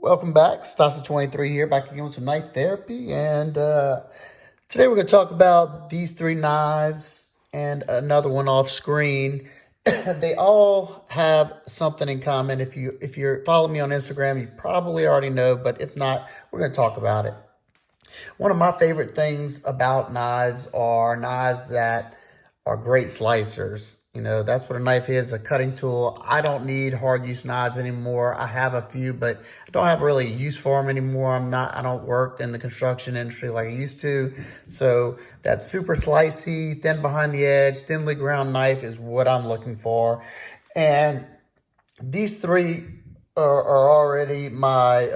Welcome back. Stasa23 here, back again with some knife therapy. And today we're going to talk about these three knives and another one off screen. They all have something in common. If you're following me on Instagram, you probably already know, but if not, we're going to talk about it. One of my favorite things about knives are knives that are great slicers. You know, that's what a knife is, a cutting tool. I don't need hard use knives anymore. I have a few, but I don't have really use for them anymore. I don't work in the construction industry like I used to. So that super slicey, thin behind the edge, thinly ground knife is what I'm looking for. And these three are already my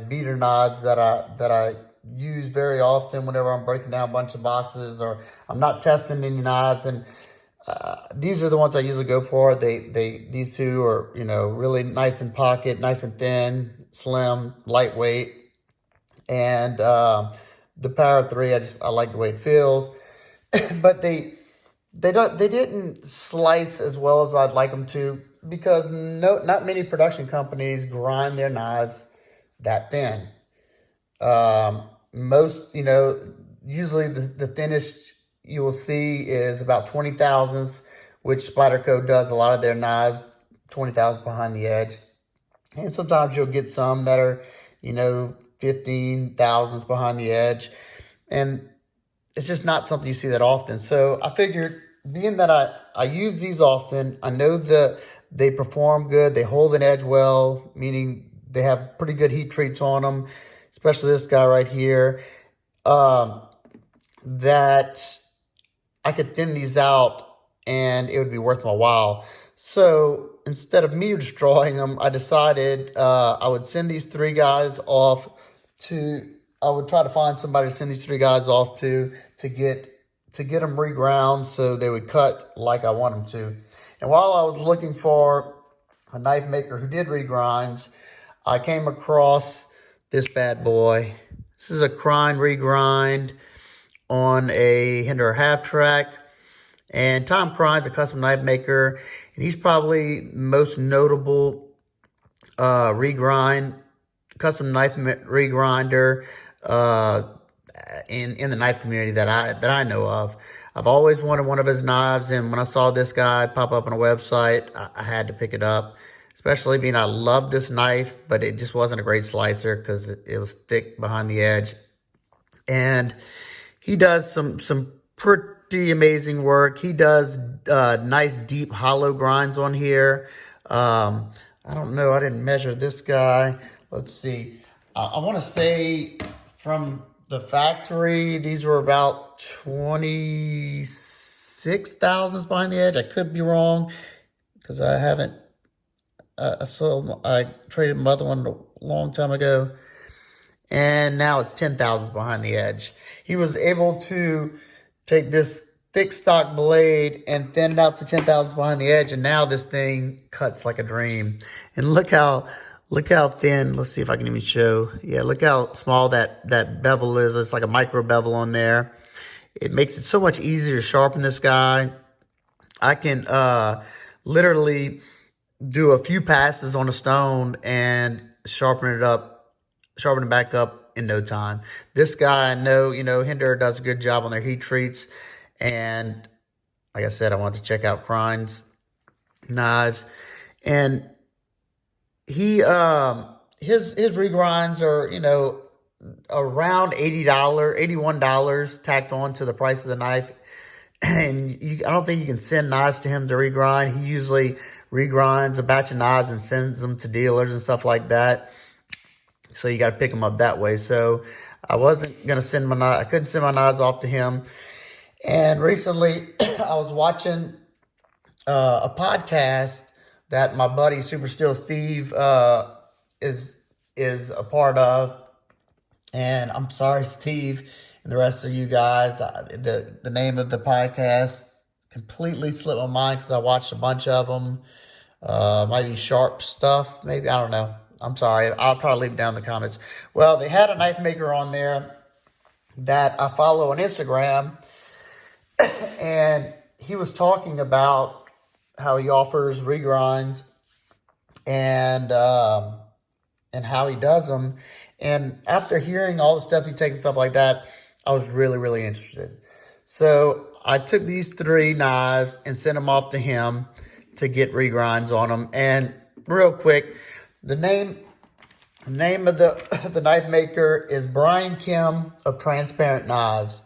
beater knives that I use very often whenever I'm breaking down a bunch of boxes or I'm not testing any knives. And these are the ones I usually go for. These two are, really nice in pocket, nice and thin, slim, lightweight. And the Power 3, I like the way it feels. But they didn't slice as well as I'd like them to, because not many production companies grind their knives that thin. Most, usually the thinnest you will see is about 20 thousandths, which Spyderco does a lot of their knives, 20 thousandths behind the edge. And sometimes you'll get some that are, 15 thousandths behind the edge. And it's just not something you see that often. So I figured, being that I use these often, I know they perform good, they hold an edge well, meaning they have pretty good heat treats on them, especially this guy right here, that I could thin these out and it would be worth my while. So instead of me destroying them, I decided I would send these three guys off I would try to find somebody to send these three guys off to get them reground so they would cut like I want them to. And while I was looking for a knife maker who did regrinds, I came across this bad boy. This is a Crine regrind on a Hinder half track. And Tom Crine's a custom knife maker, and he's probably most notable custom knife regrinder in the knife community that I know of. I've always wanted one of his knives, and when I saw this guy pop up on a website, I had to pick it up. Especially being I love this knife, but it just wasn't a great slicer because it was thick behind the edge. And he does some pretty amazing work. He does nice deep hollow grinds on here. I don't know. I didn't measure this guy. Let's see. I want to say from the factory, these were about 26 thousandths behind the edge. I could be wrong because I haven't. I traded my other one a long time ago, and now it's 10 thousandths behind the edge. He was able to take this thick stock blade and thin it out to 10 thousandths behind the edge, and now this thing cuts like a dream. And look how thin. Let's see if I can even show. Yeah, look how small that bevel is. It's like a micro bevel on there. It makes it so much easier to sharpen this guy. I can literally do a few passes on a stone and sharpen it back up in no time. This guy, I know, Hinder does a good job on their heat treats. And like I said, I wanted to check out Crine's knives. And he his regrinds are, around $80, $81 tacked on to the price of the knife. And I don't think you can send knives to him to regrind. He usually regrinds a batch of knives and sends them to dealers and stuff like that. So you got to pick them up that way. So I wasn't going to I couldn't send my knives off to him. And recently I was watching a podcast that my buddy Super Steel Steve is a part of. And I'm sorry, Steve, and the rest of you guys, the name of the podcast completely slipped my mind because I watched a bunch of them. Might be Sharp Stuff, maybe. I don't know. I'm sorry. I'll try to leave it down in the comments. Well, they had a knife maker on there that I follow on Instagram, and he was talking about how he offers regrinds and and how he does them. And after hearing all the steps he takes and stuff like that, I was really, really interested. So I took these 3 knives and sent them off to him to get regrinds on them. And real quick, the name of the knife maker is Brian Kim of Transparent Knives.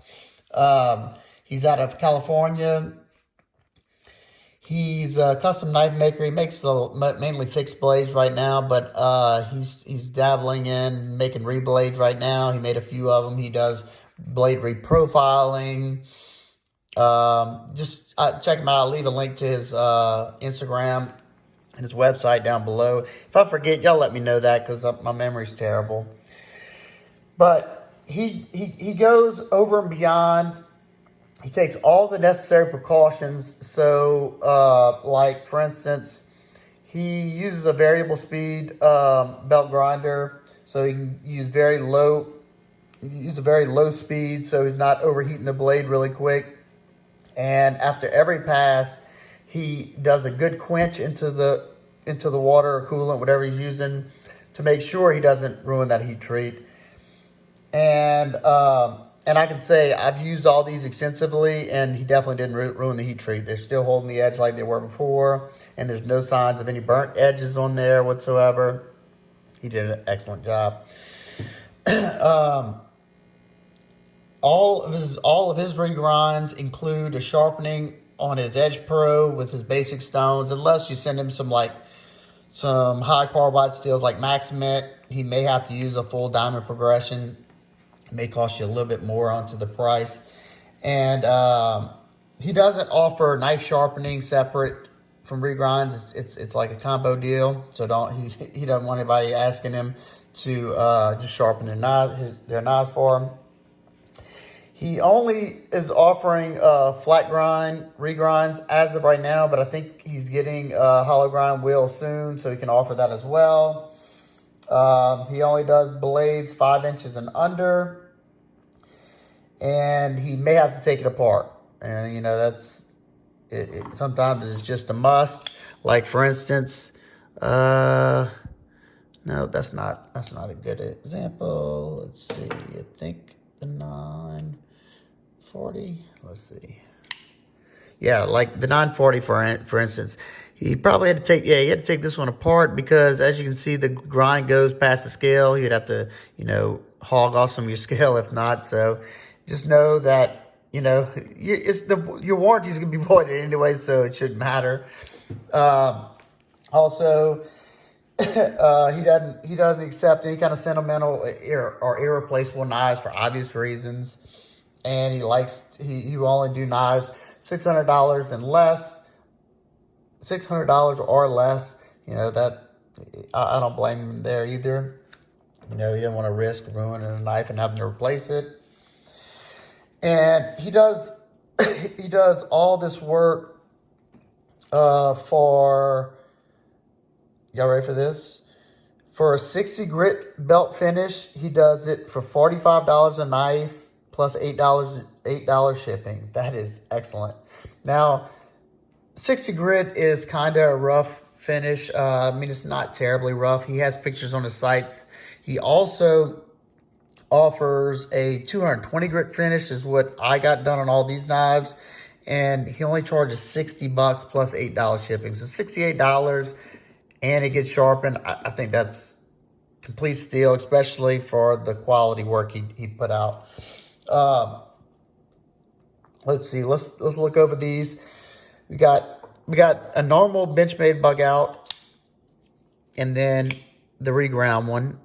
He's out of California. He's a custom knife maker. He makes mainly fixed blades right now, but he's dabbling in making reblades right now. He made a few of them. He does blade reprofiling. Just check him out. I'll leave a link to his Instagram and his website down below. If I forget, y'all let me know that, because my memory's terrible. But he goes over and beyond. He takes all the necessary precautions. So, like, for instance, he uses a variable speed belt grinder, so he can use a very low speed, so he's not overheating the blade really quick. And after every pass, he does a good quench into the water or coolant, whatever he's using, to make sure he doesn't ruin that heat treat. And I can say I've used all these extensively, and he definitely didn't ruin the heat treat. They're still holding the edge like they were before, and there's no signs of any burnt edges on there whatsoever. He did an excellent job. All of his regrinds include a sharpening on his Edge Pro with his basic stones, unless you send him some high carbide steels like Maximate. He may have to use a full diamond progression. It may cost you a little bit more onto the price. And he doesn't offer knife sharpening separate from regrinds. It's like a combo deal. So he doesn't want anybody asking him to just sharpen their knives for him. He only is offering flat grind regrinds as of right now, but I think he's getting a hollow grind wheel soon, so he can offer that as well. He only does blades 5 inches and under, and he may have to take it apart. And you know, that's it. Sometimes it's just a must. Like, for instance, no, that's not a good example. Let's see. I think the 940. Let's see. Yeah, like the 940 for instance. He probably had to take, he had to take this one apart, because as you can see, the grind goes past the scale. You'd have to, hog off some of your scale if not. So just know that, your warranty is going to be voided anyway, so it shouldn't matter. Also, he doesn't accept any kind of sentimental or irreplaceable knives for obvious reasons. And he will only do knives $600 and less. $600 or less, that I don't blame him there either. He didn't want to risk ruining a knife and having to replace it. And he does all this work for, y'all ready for this? For a 60 grit belt finish, he does it for $45 a knife plus $8 shipping. That is excellent. Now, 60 grit is kind of a rough finish. It's not terribly rough. He has pictures on his sites. He also offers a 220 grit finish, is what I got done on all these knives. And he only charges $60 plus $8 shipping. So $68, and it gets sharpened. I think that's complete steal, especially for the quality work he put out. Let's see. Let's look over these. We got a normal Benchmade bug out, and then the reground one.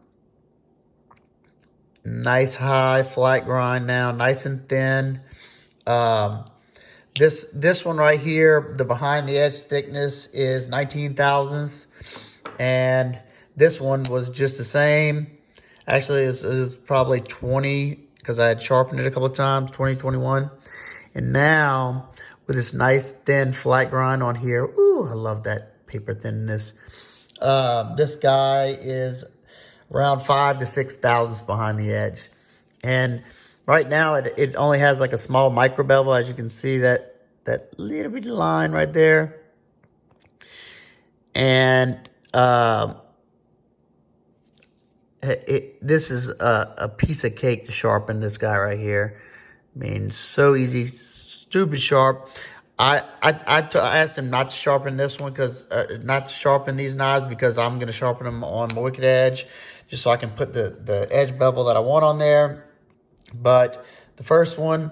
Nice high flat grind now, nice and thin. This one right here, the behind the edge thickness is 19 thousandths, and this one was just the same. Actually, it was probably 20, because I had sharpened it a couple of times, 20, 21. And now, with this nice thin flat grind on here. Ooh, I love that paper thinness. This guy is around 5 to 6 thousandths behind the edge. And right now it only has like a small micro bevel, as you can see, that little bitty line right there. And This is a piece of cake to sharpen this guy right here. I mean, so easy, stupid sharp. I asked him not to sharpen this one because not to sharpen these knives because I'm going to sharpen them on my wicked edge just so I can put the edge bevel that I want on there. But the first one,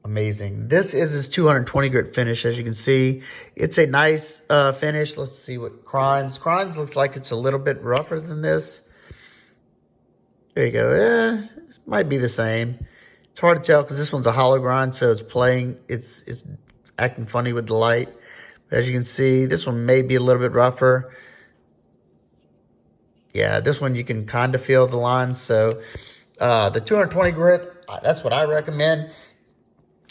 amazing. This is his 220 grit finish, as you can see. It's a nice finish. Let's see what Crines. Crines looks like it's a little bit rougher than this. There you go. It might be the same. It's hard to tell because this one's a hollow grind, so it's playing. It's acting funny with the light. But as you can see, this one may be a little bit rougher. Yeah, this one you can kind of feel the lines. So the 220 grit, that's what I recommend.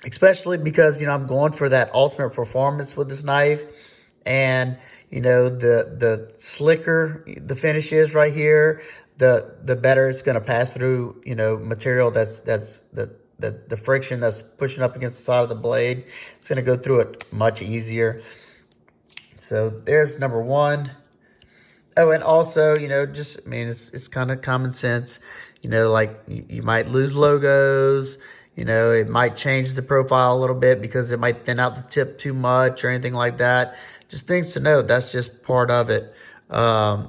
Especially because, I'm going for that ultimate performance with this knife. And, the slicker the finish is right here, the better it's going to pass through, material that's the friction that's pushing up against the side of the blade. It's going to go through it much easier. So there's number one. Oh, and also, it's kind of common sense. Like you might lose logos. It might change the profile a little bit because it might thin out the tip too much or anything like that. Just things to note. That's just part of it. I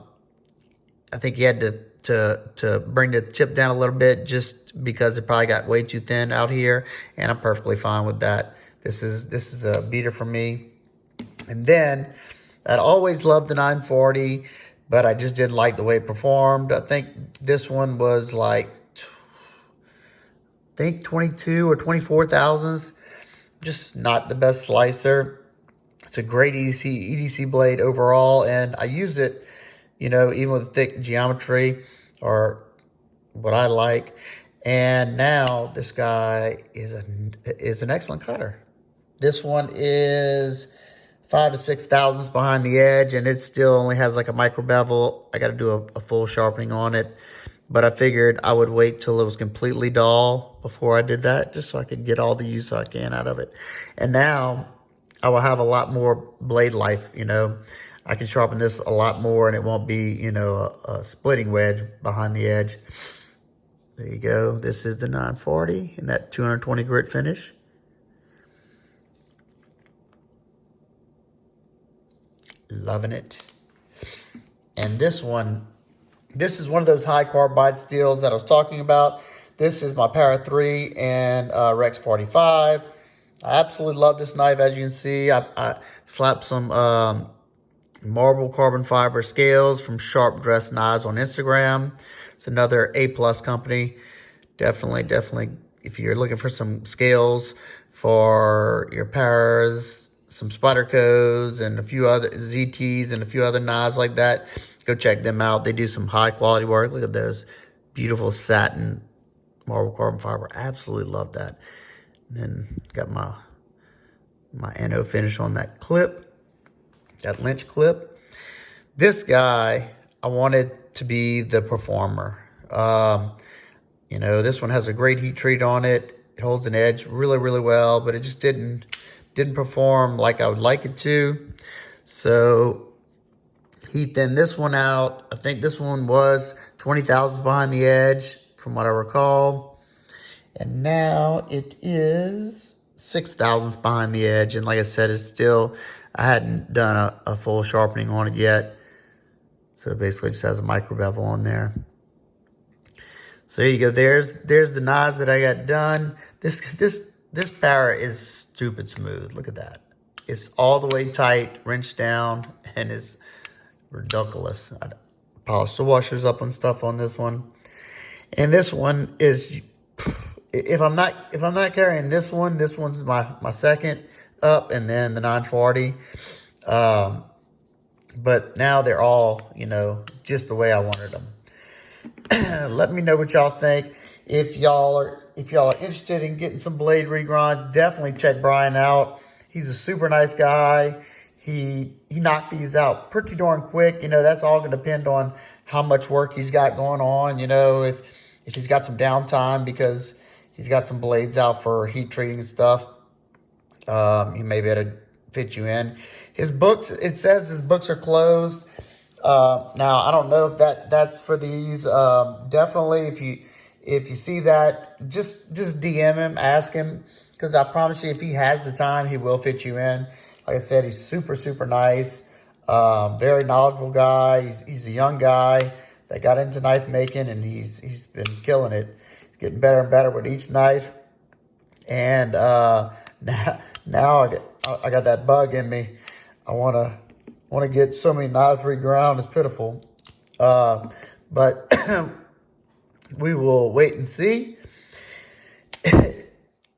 think he had to bring the tip down a little bit just because it probably got way too thin out here, and I'm perfectly fine with that. This is a beater for me. And then I'd always loved the 940, but I just didn't like the way it performed. I think this one was like 22 or 24 thousandths. Just not the best slicer. It's a great EDC blade overall, and I use it, even with thick geometry or what I like. And now this guy is an excellent cutter. This one is 5 to 6 thousandths behind the edge, and it still only has like a micro bevel. I got to do a full sharpening on it. But I figured I would wait till it was completely dull before I did that, just so I could get all the use I can out of it. And now I will have a lot more blade life, I can sharpen this a lot more and it won't be, a splitting wedge behind the edge. There you go. This is the 940 in that 220 grit finish. Loving it. And this is one of those high carbide steels that I was talking about. This is my Para 3 and Rex 45. I absolutely love this knife. As you can see, I slapped some marble carbon fiber scales from Sharp Dress Knives on Instagram. It's another A+ company. Definitely, if you're looking for some scales for your Paras, some Spydercos, and a few other ZTs and a few other knives like that, go check them out. They do some high quality work. Look at those beautiful satin marble carbon fiber. Absolutely love that. And then got my NO finish on that clip, that Lynch clip. This guy, I wanted to be the performer. This one has a great heat treat on it. It holds an edge really, really well, but it just didn't perform like I would like it to. So he thinned this one out. I think this one was 20 thousandths behind the edge, from what I recall. And now it is 6 thousandths behind the edge. And like I said, it's still, I hadn't done a full sharpening on it yet. So it basically just has a micro bevel on there. So there you go. There's the knives that I got done. This Para is stupid smooth. Look at that. It's all the way tight, wrenched down, and it's ridiculous. I polished the washers up and stuff on this one. And this one is, if I'm not carrying this one's my second up, and then the 940. But now they're all, just the way I wanted them. Let me know what y'all think. If y'all are interested in getting some blade regrinds, definitely check Brian out. He's a super nice guy. He knocked these out pretty darn quick. That's all going to depend on how much work he's got going on. If he's got some downtime because he's got some blades out for heat treating and stuff, he may be able to fit you in. His books, it says his books are closed. Now I don't know if that's for these. Definitely, if you see that, just DM him, ask him, because I promise you, if he has the time, he will fit you in. Like I said, he's super nice, very knowledgeable guy. He's a young guy that got into knife making, and he's been killing it. He's getting better and better with each knife. And now I got that bug in me. I wanna get so many knives reground. It's pitiful. But we will wait and see.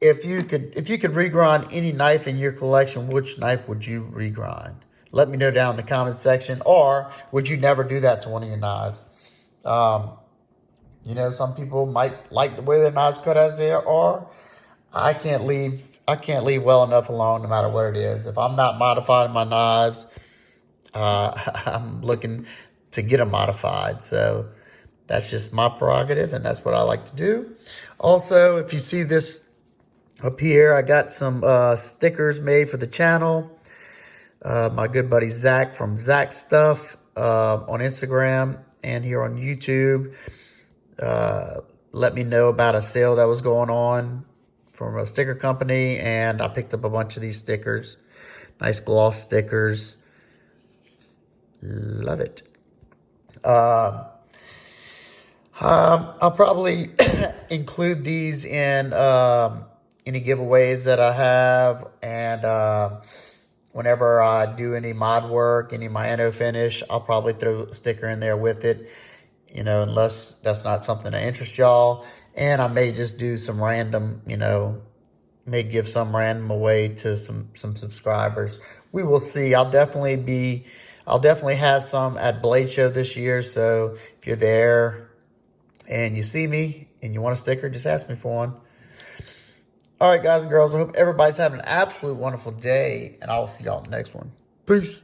If you could regrind any knife in your collection, which knife would you regrind? Let me know down in the comment section. Or would you never do that to one of your knives? You know, some people might like the way their knives cut as they are. I can't leave well enough alone, no matter what it is. If I'm not modifying my knives, I'm looking to get them modified. So that's just my prerogative, and that's what I like to do. Also, if you see this up here, I got some stickers made for the channel. My good buddy Zach from Zach Stuff on Instagram and here on YouTube let me know about a sale that was going on from a sticker company, and I picked up a bunch of these stickers. Nice gloss stickers. Love it. I'll probably include these in any giveaways that I have, and whenever I do any mod work, any of my endo finish, I'll probably throw a sticker in there with it, you know, unless that's not something that interests y'all. And I may just do some random, you know, may give some random away to some subscribers. We will see. I'll definitely have some at Blade Show this year. So if you're there and you see me and you want a sticker, just ask me for one. All right, guys and girls, I hope everybody's having an absolute wonderful day, and I'll see y'all in the next one. Peace.